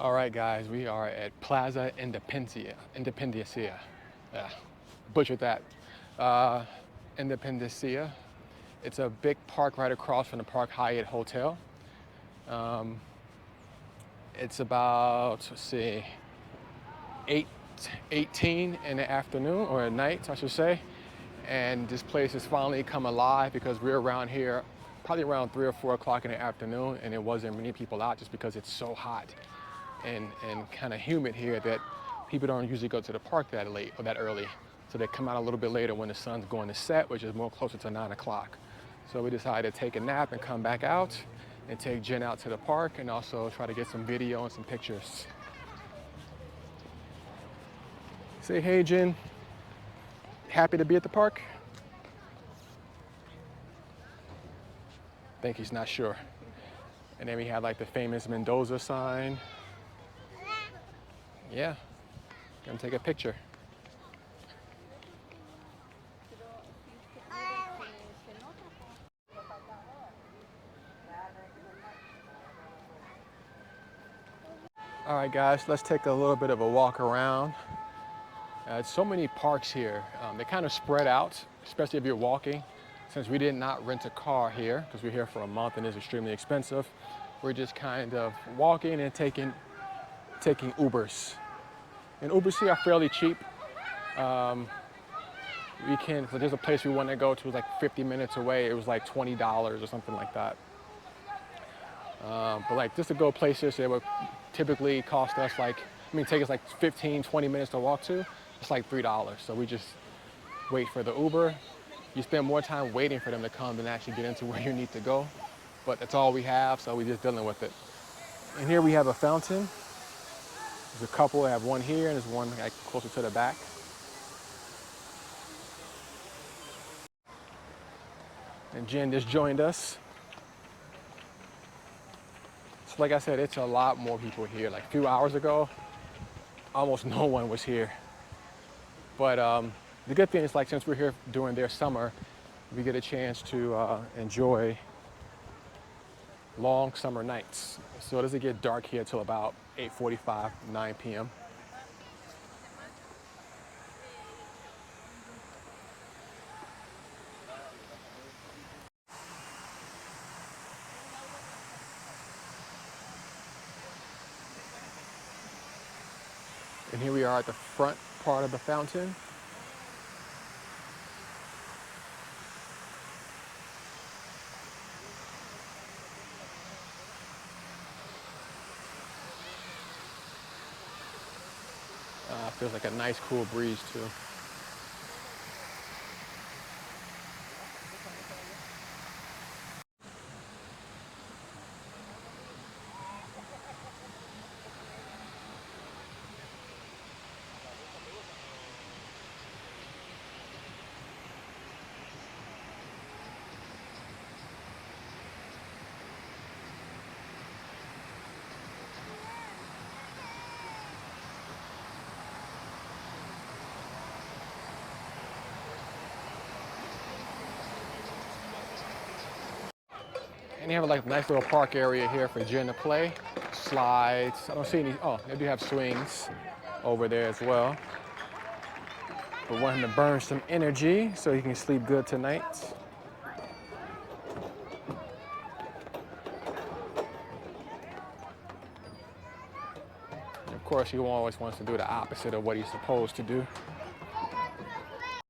All right, guys, we are at Plaza Independencia. Yeah, butchered that. Uh, Independencia. It's a big park right across from the Park Hyatt Hotel. Um, it's about, let's see, 8:18 in the afternoon, or at night, I should say. And this place has finally come alive because we're around here probably around 3 or 4 o'clock in the afternoon, and there wasn't many people out just because it's so hot and kind of humid here that people don't usually go to the park that late or that early. So they come out a little bit later when the sun's going to set, which is more closer to 9 o'clock. So we decided to take a nap and come back out and take Jen out to the park and also try to get some video and some pictures. Say hey, Jen. Happy to be at the park? I think he's not sure. And then we have like the famous Mendoza sign. Yeah, gonna take a picture. All right, guys, let's take a little bit of a walk around. So many parks here. They kind of spread out, especially if you're walking. Since we did not rent a car here, because we're here for a month and it's extremely expensive, we're just kind of walking and taking Ubers. And Ubers here are fairly cheap. So there's a place we want to go to, it's like 50 minutes away. It was like $20 or something like that. But like just to go places that would typically cost us take us like 15, 20 minutes to walk to, it's like $3. So we just wait for the Uber. You spend more time waiting for them to come than actually get into where you need to go. But that's all we have, so we're just dealing with it. And here we have a fountain. There's a couple, I have one here and there's one like closer to the back. And Jen just joined us. So like I said, it's a lot more people here. Like a few hours ago, almost no one was here. But the good thing is, like, since we're here during their summer, we get a chance to enjoy long summer nights. So it doesn't get dark here till about 8:45, 9 p.m. And here we are at the front part of the fountain. Feels like a nice cool breeze too. And you have like a nice little park area here for Jen to play. Slides, I don't see any, oh, they do have swings over there as well. But want him to burn some energy so he can sleep good tonight. And of course, he always wants to do the opposite of what he's supposed to do.